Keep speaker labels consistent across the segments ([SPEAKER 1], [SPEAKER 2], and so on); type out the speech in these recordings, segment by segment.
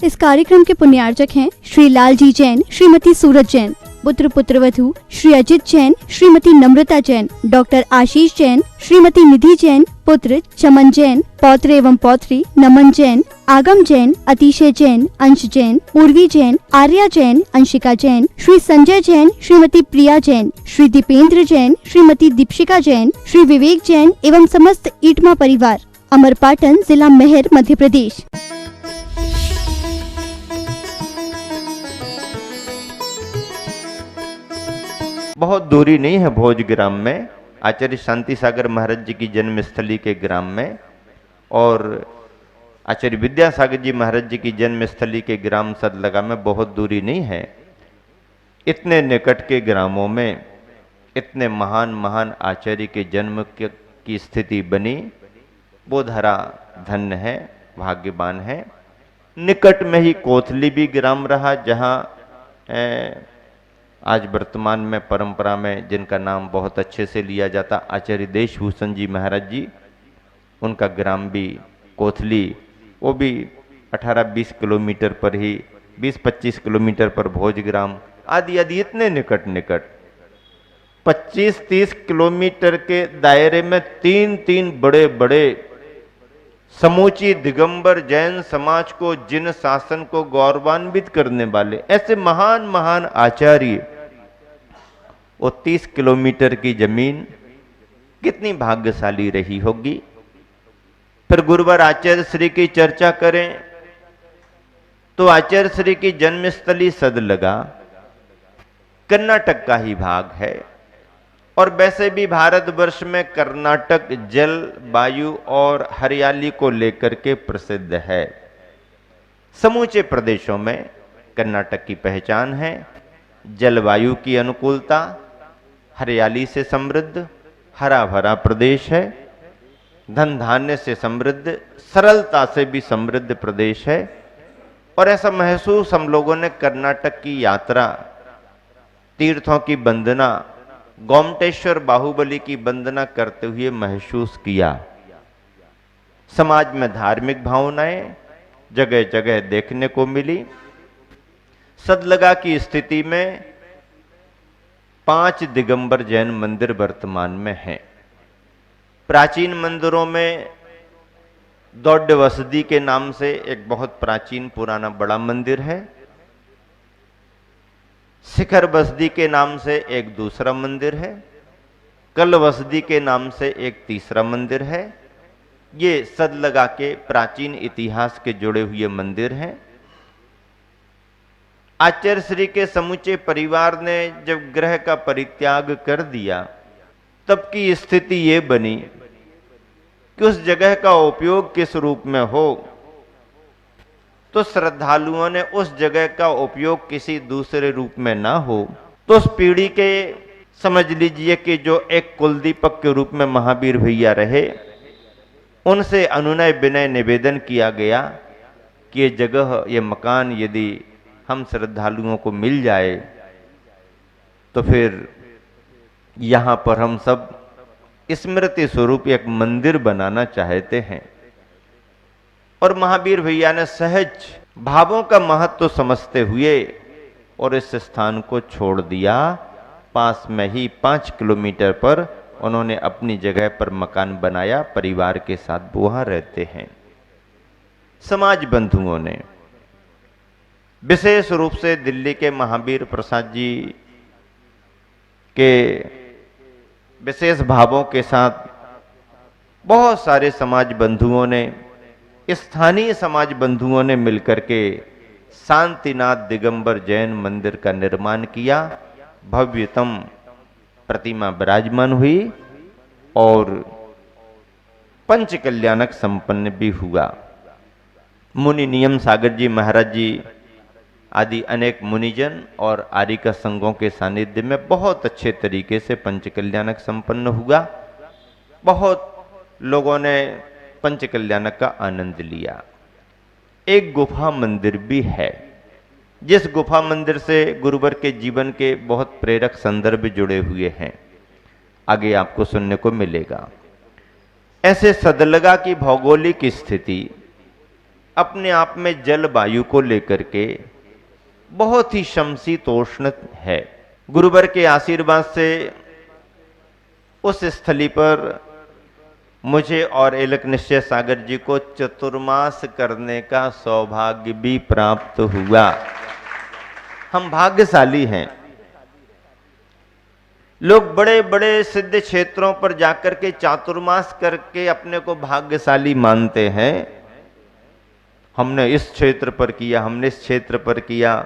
[SPEAKER 1] इस कार्यक्रम के पुण्यार्चक हैं श्री लालजी जैन, श्रीमती सूरज जैन, पुत्र पुत्रवधू श्री अजित जैन, श्रीमती नम्रता जैन, डॉक्टर आशीष जैन, श्रीमती निधि जैन, पुत्र चमन जैन, पौत्र एवं पौत्री नमन जैन, आगम जैन, अतिशय जैन, अंश जैन, उर्वी जैन, आर्या जैन, अंशिका जैन, श्री संजय जैन, श्रीमती प्रिया जैन, श्री दीपेंद्र जैन, श्रीमती दीपशिका जैन, श्री विवेक जैन एवं समस्त ईटमा परिवार, अमरपाटन, जिला मेहर, मध्य प्रदेश।
[SPEAKER 2] बहुत दूरी नहीं है भोजग्राम में, आचार्य शांति सागर महाराज जी की जन्मस्थली के ग्राम में, और आचार्य विद्यासागर जी महाराज जी की जन्मस्थली के ग्राम सदलगा में बहुत दूरी नहीं है। इतने निकट के ग्रामों में इतने महान महान आचार्य के जन्म की स्थिति बनी, वो धरा धन्य है, भाग्यवान है। निकट में ही कोथली भी ग्राम रहा, जहाँ आज वर्तमान में परंपरा में जिनका नाम बहुत अच्छे से लिया जाता, आचार्य देशभूषण जी महाराज जी, उनका ग्राम भी कोथली, वो भी 18-20 किलोमीटर पर ही, 20-25 किलोमीटर पर भोजग्राम आदि आदि, इतने निकट निकट 25-30 किलोमीटर के दायरे में तीन तीन बड़े बड़े समूची दिगंबर जैन समाज को, जिन शासन को गौरवान्वित करने वाले ऐसे महान महान आचार्य, वो 30 किलोमीटर की जमीन कितनी भाग्यशाली रही होगी। फिर गुरुवर आचार्य श्री की चर्चा करें तो आचार्य श्री की जन्मस्थली सदलगा कर्नाटक का ही भाग है, और वैसे भी भारतवर्ष में कर्नाटक जल, वायु और हरियाली को लेकर के प्रसिद्ध है। समूचे प्रदेशों में कर्नाटक की पहचान है, जलवायु की अनुकूलता, हरियाली से समृद्ध, हरा भरा प्रदेश है, धन धान्य से समृद्ध, सरलता से भी समृद्ध प्रदेश है। और ऐसा महसूस हम लोगों ने कर्नाटक की यात्रा, तीर्थों की वंदना, गोमटेश्वर बाहुबली की वंदना करते हुए महसूस किया। समाज में धार्मिक भावनाएं जगह जगह देखने को मिली। सदलगा की स्थिति में 5 दिगंबर जैन मंदिर वर्तमान में हैं। प्राचीन मंदिरों में दौड्ड वसदी के नाम से एक बहुत प्राचीन पुराना बड़ा मंदिर है, शिखर बसदी के नाम से एक दूसरा मंदिर है, कल वसदी के नाम से एक तीसरा मंदिर है। ये सदलगा के प्राचीन इतिहास के जुड़े हुए मंदिर हैं। आचार्य श्री के समूचे परिवार ने जब गृह का परित्याग कर दिया, तब की स्थिति ये बनी कि उस जगह का उपयोग किस रूप में हो, तो श्रद्धालुओं ने उस जगह का उपयोग किसी दूसरे रूप में ना हो, तो उस पीढ़ी के समझ लीजिए कि जो एक कुलदीपक के रूप में महावीर भैया रहे, उनसे अनुनय विनय निवेदन किया गया कि ये जगह, ये मकान यदि हम श्रद्धालुओं को मिल जाए तो फिर यहाँ पर हम सब स्मृति स्वरूप एक मंदिर बनाना चाहते हैं। और महावीर भैया ने सहज भावों का महत्व समझते हुए और इस स्थान को छोड़ दिया। पास में ही 5 किलोमीटर पर उन्होंने अपनी जगह पर मकान बनाया, परिवार के साथ वहां रहते हैं। समाज बंधुओं ने विशेष रूप से दिल्ली के महावीर प्रसाद जी के विशेष भावों के साथ बहुत सारे समाज बंधुओं ने, स्थानीय समाज बंधुओं ने मिलकर के शांतिनाथ दिगंबर जैन मंदिर का निर्माण किया। भव्यतम प्रतिमा विराजमान हुई और पंच कल्याणक संपन्न भी हुआ। मुनि नियम सागर जी महाराज जी आदि अनेक मुनिजन और आर्यिका संघों के सानिध्य में बहुत अच्छे तरीके से पंच कल्याणक संपन्न हुआ। बहुत लोगों ने पंच कल्याणक का आनंद लिया। एक गुफा मंदिर भी है, जिस गुफा मंदिर से गुरुवर के जीवन के बहुत प्रेरक संदर्भ जुड़े हुए हैं, आगे आपको सुनने को मिलेगा। ऐसे सदलगा की भौगोलिक स्थिति अपने आप में जलवायु को लेकर के बहुत ही समशीतोष्ण है। गुरुवर के आशीर्वाद से उस स्थली पर मुझे और एलक निश्चय सागर जी को चतुर्मास करने का सौभाग्य भी प्राप्त हुआ। हम भाग्यशाली हैं। लोग बड़े बड़े सिद्ध क्षेत्रों पर जाकर के चातुर्मास करके अपने को भाग्यशाली मानते हैं। हमने इस क्षेत्र पर किया, हमने इस क्षेत्र पर किया,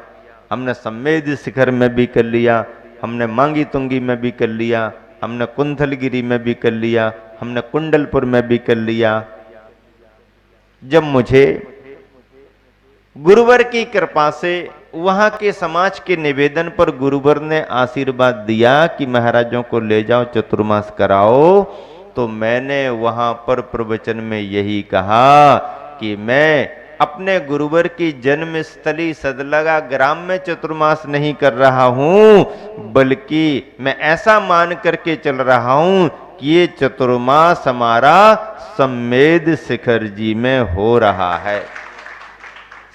[SPEAKER 2] हमने सम्मेद शिखर में भी कर लिया, हमने मांगी तुंगी में भी कर लिया, हमने कुंथलगिरी में भी कर लिया, हमने कुंडलपुर में भी कर लिया। जब मुझे गुरुवर की कृपा से वहां के समाज के निवेदन पर गुरुवर ने आशीर्वाद दिया कि महाराजों को ले जाओ चतुर्मास कराओ, तो मैंने वहां पर प्रवचन में यही कहा कि मैं अपने गुरुवर की जन्म स्थली सदलगा ग्राम में चतुर्मास नहीं कर रहा हूं, बल्कि मैं ऐसा मान करके चल रहा हूं कि ये चतुर्मास हमारा सम्मेद शिखर जी में हो रहा है।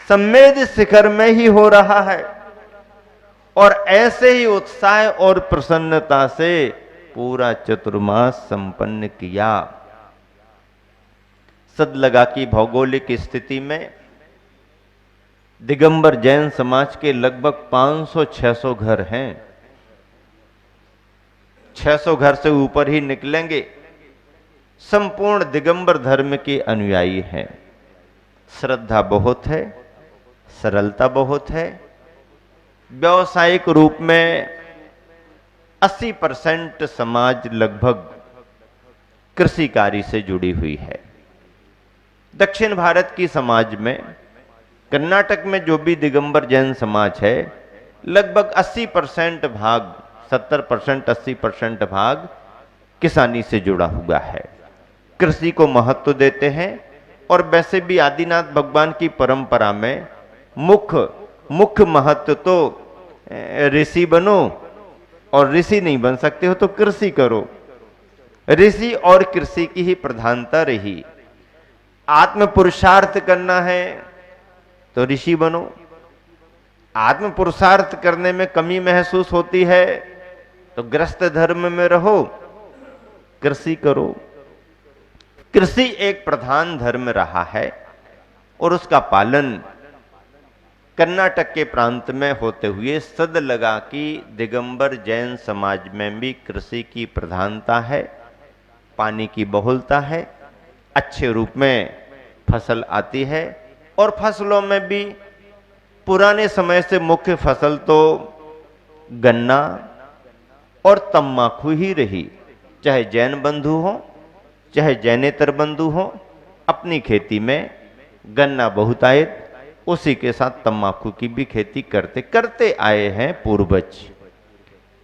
[SPEAKER 2] सम्मेद शिखर में ही हो रहा है। और ऐसे ही उत्साह और प्रसन्नता से पूरा चतुर्मास संपन्न किया। सदलगा की भौगोलिक स्थिति में दिगंबर जैन समाज के लगभग 500-600 घर हैं। 600 घर से ऊपर ही निकलेंगे, संपूर्ण दिगंबर धर्म के अनुयायी हैं। श्रद्धा बहुत है, सरलता बहुत है। व्यावसायिक रूप में 80% समाज लगभग कृषि कार्य से जुड़ी हुई है। दक्षिण भारत की समाज में कर्नाटक में जो भी दिगंबर जैन समाज है, लगभग 80% भाग, 70% 80% भाग किसानी से जुड़ा हुआ है, कृषि को महत्व देते हैं। और वैसे भी आदिनाथ भगवान की परंपरा में मुख्य महत्व तो ऋषि बनो, और ऋषि नहीं बन सकते हो तो कृषि करो। ऋषि और कृषि की ही प्रधानता रही। आत्म पुरुषार्थ करना है तो ऋषि बनो, आत्म पुरुषार्थ करने में कमी महसूस होती है तो ग्रस्त धर्म में रहो, कृषि करो। कृषि एक प्रधान धर्म रहा है और उसका पालन कर्नाटक के प्रांत में होते हुए सदलगा की दिगंबर जैन समाज में भी कृषि की प्रधानता है, पानी की बहुलता है, अच्छे रूप में फसल आती है। और फसलों में भी पुराने समय से मुख्य फसल तो गन्ना और तम्बाकू ही रही। चाहे जैन बंधु हो, चाहे जैनेतर बंधु हो, अपनी खेती में गन्ना बहुतायत, उसी के साथ तम्बाकू की भी खेती करते आए हैं पूर्वज।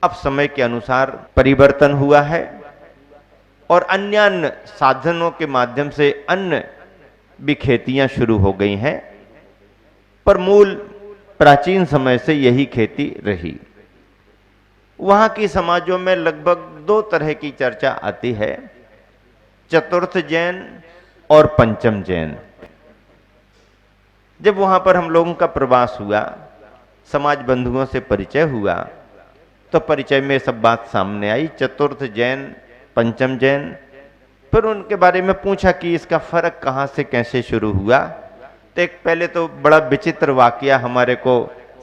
[SPEAKER 2] अब समय के अनुसार परिवर्तन हुआ है और अन्य साधनों के माध्यम से अन्य भी खेतियां शुरू हो गई हैं, पर मूल प्राचीन समय से यही खेती रही। वहां की समाजों में लगभग 2 तरह की चर्चा आती है, चतुर्थ जैन और पंचम जैन। जब वहां पर हम लोगों का प्रवास हुआ, समाज बंधुओं से परिचय हुआ, तो परिचय में सब बात सामने आई, चतुर्थ जैन, पंचम जैन। फिर उनके बारे में पूछा कि इसका फर्क कहां से कैसे शुरू हुआ। तो एक पहले तो बड़ा विचित्र वाकया हमारे को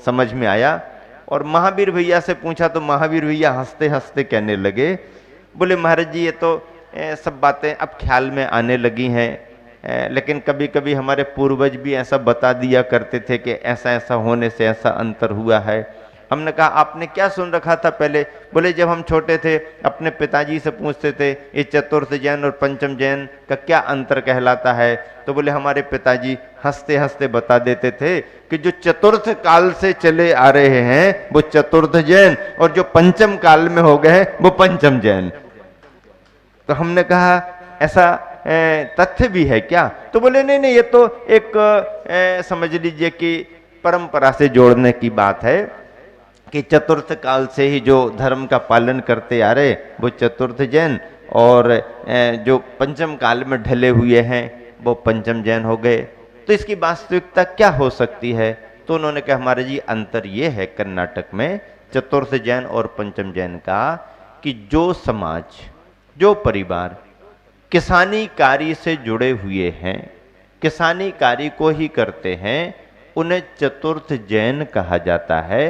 [SPEAKER 2] समझ में आया, और महावीर भैया से पूछा तो महावीर भैया हंसते हंसते कहने लगे, बोले महाराज जी ये तो सब बातें अब ख्याल में आने लगी हैं, लेकिन कभी कभी हमारे पूर्वज भी ऐसा बता दिया करते थे कि ऐसा ऐसा होने से ऐसा अंतर हुआ है। हमने कहा आपने क्या सुन रखा था पहले? बोले जब हम छोटे थे अपने पिताजी से पूछते थे ये चतुर्थ जैन और पंचम जैन का क्या अंतर कहलाता है, तो बोले हमारे पिताजी हंसते हंसते बता देते थे कि जो चतुर्थ काल से चले आ रहे हैं वो चतुर्थ जैन, और जो पंचम काल में हो गए वो पंचम जैन। तो हमने कहा ऐसा तथ्य भी है क्या? तो बोले नहीं नहीं, ये तो एक समझ लीजिए कि परंपरा से जोड़ने की बात है कि चतुर्थ काल से ही जो धर्म का पालन करते आ रहे वो चतुर्थ जैन, और जो पंचम काल में ढले हुए हैं वो पंचम जैन हो गए। तो इसकी वास्तविकता क्या हो सकती है? तो उन्होंने कहा महाराज जी अंतर ये है कर्नाटक में चतुर्थ जैन और पंचम जैन का कि जो समाज, जो परिवार किसानी कार्य से जुड़े हुए हैं, किसानी कार्य को ही करते हैं, उन्हें चतुर्थ जैन कहा जाता है।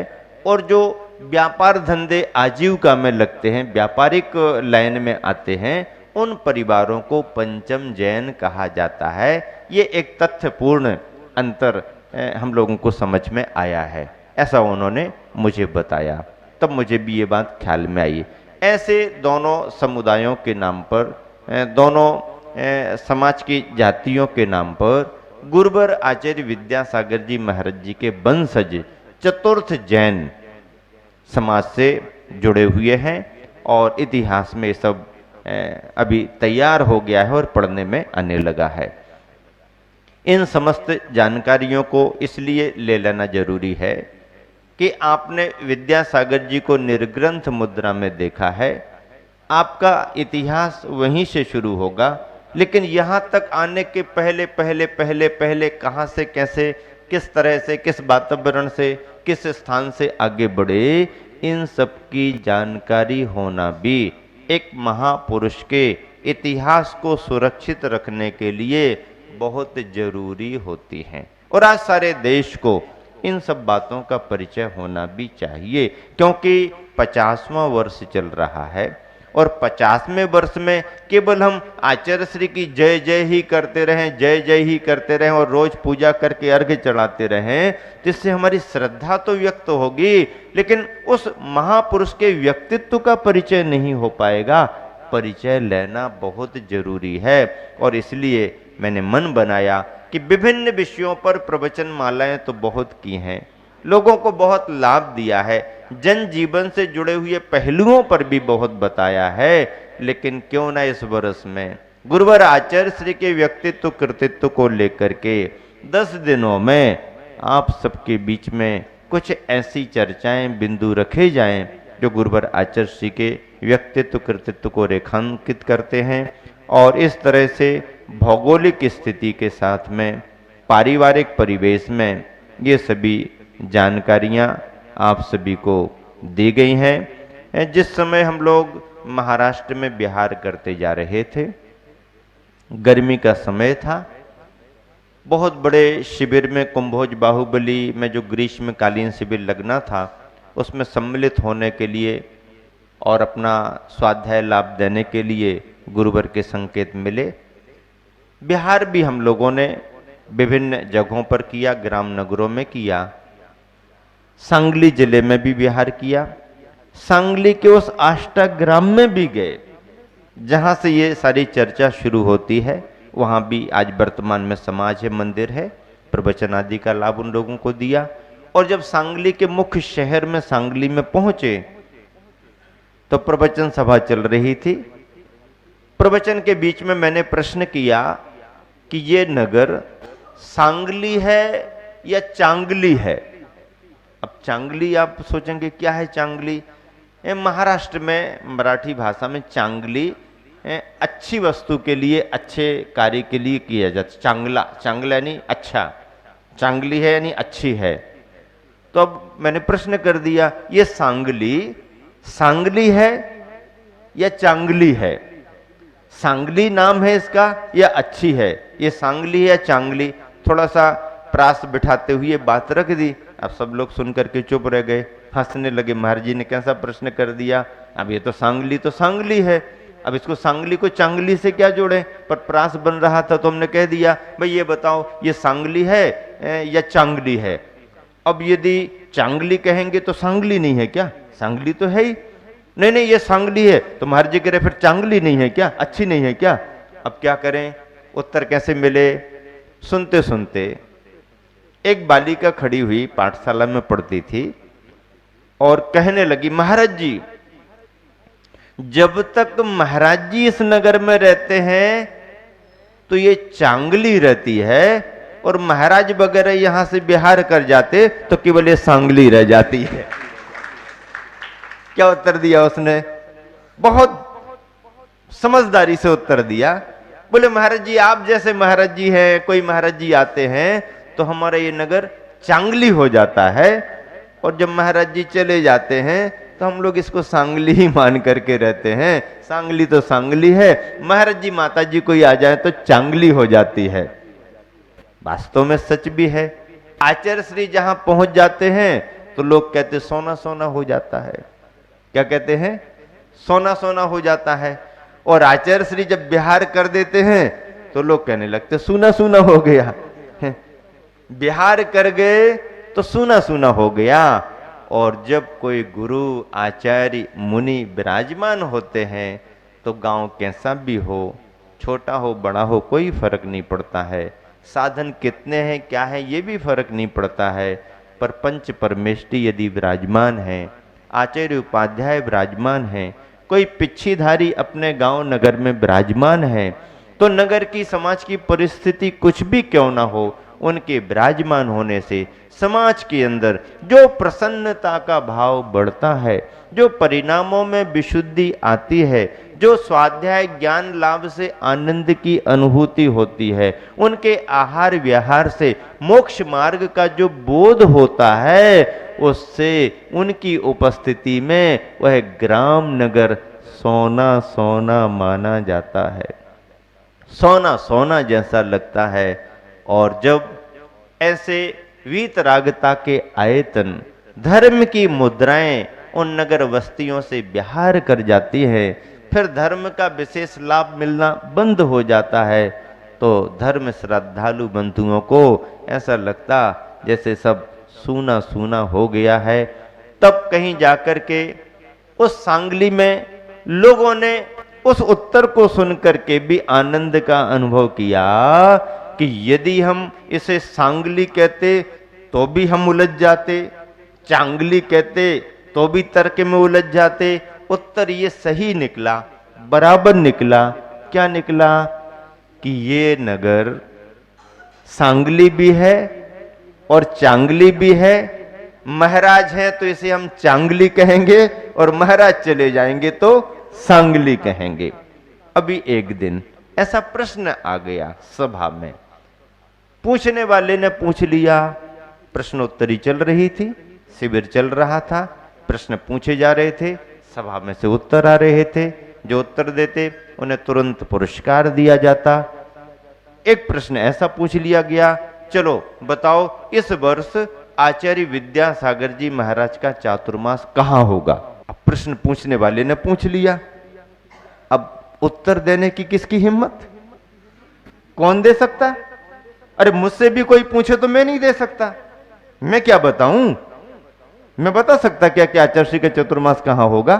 [SPEAKER 2] और जो व्यापार धंधे आजीविका में लगते हैं, व्यापारिक लाइन में आते हैं, उन परिवारों को पंचम जैन कहा जाता है। ये एक तथ्यपूर्ण अंतर हम लोगों को समझ में आया है, ऐसा उन्होंने मुझे बताया। तब मुझे भी ये बात ख्याल में आई। ऐसे दोनों समुदायों के नाम पर, दोनों समाज की जातियों के नाम पर गुरुवर आचार्य विद्यासागर जी महाराज जी के वंशज चतुर्थ जैन समाज से जुड़े हुए हैं और इतिहास में सब अभी तैयार हो गया है और पढ़ने में आने लगा है। इन समस्त जानकारियों को इसलिए ले लेना जरूरी है कि आपने विद्यासागर जी को निर्ग्रंथ मुद्रा में देखा है, आपका इतिहास वहीं से शुरू होगा। लेकिन यहाँ तक आने के पहले पहले पहले पहले कहाँ से, कैसे, किस तरह से, किस वातावरण से, किस स्थान से आगे बढ़े, इन सब की जानकारी होना भी एक महापुरुष के इतिहास को सुरक्षित रखने के लिए बहुत जरूरी होती है। और आज सारे देश को इन सब बातों का परिचय होना भी चाहिए, क्योंकि 50वां वर्ष चल रहा है और 50वें वर्ष में केवल हम आचार्य श्री की जय जय ही करते रहें, जय जय ही करते रहें और रोज पूजा करके अर्घ्य चढ़ाते रहें, जिससे हमारी श्रद्धा तो व्यक्त होगी, लेकिन उस महापुरुष के व्यक्तित्व का परिचय नहीं हो पाएगा। परिचय लेना बहुत जरूरी है। और इसलिए मैंने मन बनाया कि विभिन्न विषयों पर प्रवचन मालाएं तो बहुत की हैं, लोगों को बहुत लाभ दिया है, जन जीवन से जुड़े हुए पहलुओं पर भी बहुत बताया है, लेकिन क्यों ना इस वर्ष में गुरुवर आचार्य श्री के व्यक्तित्व कृतित्व को लेकर के 10 दिनों में आप सबके बीच में कुछ ऐसी चर्चाएं, बिंदु रखे जाएं जो गुरुवर आचार्य श्री के व्यक्तित्व कृतित्व को रेखांकित करते हैं। और इस तरह से भौगोलिक स्थिति के साथ में, पारिवारिक परिवेश में ये सभी जानकारियां आप सभी को दी गई हैं। जिस समय हम लोग महाराष्ट्र में विहार करते जा रहे थे, गर्मी का समय था, बहुत बड़े शिविर में, कुंभोज बाहुबली में जो ग्रीष्मकालीन शिविर लगना था, उसमें सम्मिलित होने के लिए और अपना स्वाध्याय लाभ देने के लिए गुरुवर के संकेत मिले। बिहार भी हम लोगों ने विभिन्न जगहों पर किया, ग्राम नगरों में किया, सांगली जिले में भी बिहार किया, सांगली के उस आष्टा ग्राम में भी गए जहां से ये सारी चर्चा शुरू होती है। वहां भी आज वर्तमान में समाज है, मंदिर है, प्रवचन आदि का लाभ उन लोगों को दिया। और जब सांगली के मुख्य शहर में सांगली में पहुंचे तो प्रवचन सभा चल रही थी। प्रवचन के बीच में मैंने प्रश्न किया कि ये नगर सांगली है या चांगली है? अब चांगली आप सोचेंगे क्या है चांगली? महाराष्ट्र में मराठी भाषा में चांगली अच्छी वस्तु के लिए, अच्छे कार्य के लिए किया जाता। चांगला, चांगला यानी अच्छा, चांगली है यानी अच्छी है। तो अब मैंने प्रश्न कर दिया, ये सांगली सांगली है या चांगली है? सांगली नाम है इसका या अच्छी है? ये सांगली है या चांगली? थोड़ा सा प्रास बिठाते हुए बात रख दी। अब सब लोग सुन करके चुप रह गए, हंसने लगे। महाराज जी ने कैसा प्रश्न कर दिया, अब ये तो सांगली है, अब इसको सांगली को चांगली से क्या जोड़े? पर प्रास बन रहा था तो हमने कह दिया, भाई ये बताओ ये सांगली है या चांगली है? अब यदि चांगली कहेंगे तो सांगली नहीं है क्या? सांगली तो है ही। नहीं ये सांगली है। तो महाराज जी कह रहे फिर चांगली नहीं है क्या, अच्छी नहीं है क्या? अब क्या करें, उत्तर कैसे मिले? सुनते सुनते एक बालिका खड़ी हुई, पाठशाला में पढ़ती थी और कहने लगी, महाराज जी जब तक महाराज जी इस नगर में रहते हैं तो ये चांगली रहती है, और महाराज वगैरह यहां से बिहार कर जाते तो केवल ये सांगली रह जाती है। क्या उत्तर दिया उसने? बहुत समझदारी से उत्तर दिया। बोले महाराज जी आप जैसे महाराज जी हैं, कोई महाराज जी आते हैं तो हमारा ये नगर चांगली हो जाता है, और जब महाराज जी चले जाते हैं तो हम लोग इसको सांगली ही मान करके रहते हैं। सांगली तो सांगली है, महाराज जी माता जी कोई आ जाए तो चांगली हो जाती है। वास्तव में सच भी है। आचार्य श्री जहां पहुंच जाते हैं तो लोग कहते सोना सोना हो जाता है। क्या कहते हैं? सोना सोना हो जाता है। और आचार्य श्री जब बिहार कर देते हैं तो लोग कहने लगते सूना सूना हो गया। बिहार कर गए तो सूना सूना हो गया। और जब कोई गुरु आचार्य मुनि विराजमान होते हैं तो गांव कैसा भी हो, छोटा हो बड़ा हो, कोई फर्क नहीं पड़ता है। साधन कितने हैं क्या है ये भी फर्क नहीं पड़ता है। पर पंच परमेष्टि यदि विराजमान है, आचार्य उपाध्याय विराजमान है, कोई पिच्छीधारी अपने गांव नगर में विराजमान है, तो नगर की समाज की परिस्थिति कुछ भी क्यों ना हो, उनके विराजमान होने से समाज के अंदर जो प्रसन्नता का भाव बढ़ता है, जो परिणामों में विशुद्धि आती है, जो स्वाध्याय ज्ञान लाभ से आनंद की अनुभूति होती है, उनके आहार व्यवहार से मोक्ष मार्ग का जो बोध होता है, उससे उनकी उपस्थिति में वह ग्राम नगर सोना सोना माना जाता है, सोना सोना जैसा लगता है। और जब ऐसे वीतरागता के आयतन, धर्म की मुद्राएं उन नगर बस्तियों से बिहार कर जाती है, फिर धर्म का विशेष लाभ मिलना बंद हो जाता है, तो धर्म श्रद्धालु बंधुओं को ऐसा लगता जैसे सब सूना सूना हो गया है। तब कहीं जाकर के उस सांगली में लोगों ने उस उत्तर को सुनकर के भी आनंद का अनुभव किया कि यदि हम इसे सांगली कहते तो भी हम उलझ जाते, चांगली कहते तो भी तर्क में उलझ जाते। उत्तर ये सही निकला, बराबर निकला। क्या निकला? कि ये नगर सांगली भी है और चांगली भी है। महाराज हैं तो इसे हम चांगली कहेंगे, और महाराज चले जाएंगे तो सांगली कहेंगे। अभी एक दिन ऐसा प्रश्न आ गया सभा में, पूछने वाले ने पूछ लिया, प्रश्नोत्तरी चल रही थी, शिविर चल रहा था, प्रश्न पूछे जा रहे थे, सभा में से उत्तर आ रहे थे। जो उत्तर देते उन्हें तुरंत पुरस्कार दिया जाता। एक प्रश्न ऐसा पूछ लिया गया, चलो बताओ इस वर्ष आचार्य विद्यासागर जी महाराज का चातुर्मास कहाँ होगा। अब प्रश्न पूछने वाले ने पूछ लिया, अब उत्तर देने की किसकी हिम्मत? कौन दे सकता? अरे मुझसे भी कोई पूछे तो मैं नहीं दे सकता, मैं क्या बताऊं? मैं बता सकता क्या कि आचार्य का चतुर्मास कहां होगा?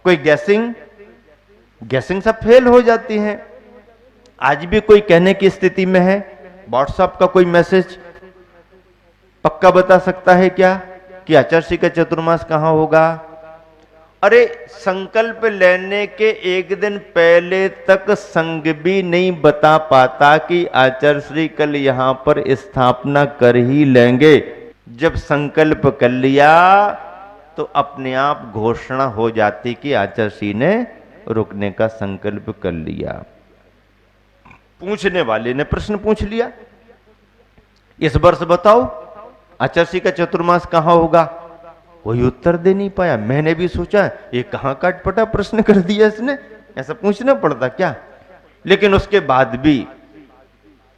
[SPEAKER 2] कोई गैसिंग सब फेल हो जाती है। आज भी कोई कहने की स्थिति में है? व्हाट्सएप का कोई मैसेज पक्का बता सकता है क्या कि आचार्य का चतुर्मास कहां होगा? अरे संकल्प लेने के एक दिन पहले तक संघ भी नहीं बता पाता कि आचार्य श्री कल यहां पर स्थापना कर ही लेंगे। जब संकल्प कर लिया तो अपने आप घोषणा हो जाती कि आचार्य श्री ने रुकने का संकल्प कर लिया। पूछने वाले ने प्रश्न पूछ लिया, इस वर्ष बताओ आचार्य श्री का चतुर्मास कहां होगा? कोई उत्तर दे नहीं पाया। मैंने भी सोचा ये कहां का अटपटा प्रश्न कर दिया इसने, ऐसा पूछना पड़ता क्या? लेकिन उसके बाद भी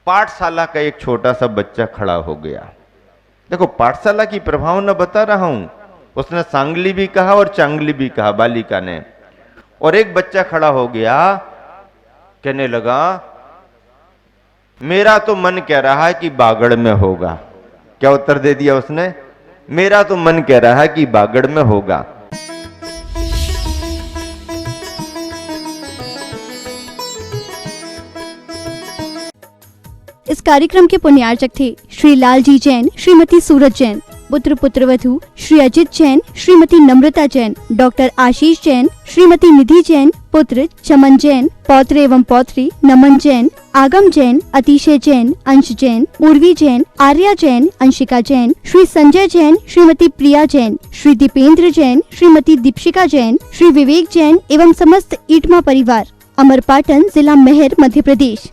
[SPEAKER 2] पाठशाला का एक छोटा सा बच्चा खड़ा हो गया। देखो पाठशाला की प्रभावना बता रहा हूं, उसने सांगली भी कहा और चांगली भी कहा बालिका ने। और एक बच्चा खड़ा हो गया, कहने लगा मेरा तो मन कह रहा है कि बागड़ में होगा। क्या उत्तर दे दिया उसने? मेरा तो मन कह रहा है कि बागड़ में होगा।
[SPEAKER 1] इस कार्यक्रम के पुण्यार्चक थे श्री लालजी जैन, श्रीमती सूरज जैन, पुत्र पुत्रवधू श्री अजित जैन, श्रीमती नम्रता जैन, डॉक्टर आशीष जैन, श्रीमती निधि जैन, पुत्र चमन जैन, पौत्र एवं पौत्री नमन जैन, आगम जैन, अतिशय जैन, अंश जैन, उर्वी जैन, आर्या जैन, अंशिका जैन, श्री संजय जैन, श्रीमती प्रिया जैन, श्री दीपेंद्र जैन, श्रीमती दीपशिका जैन, श्री विवेक जैन एवं समस्त ईटमा परिवार। अमरपाटन, जिला मेहर, मध्य प्रदेश।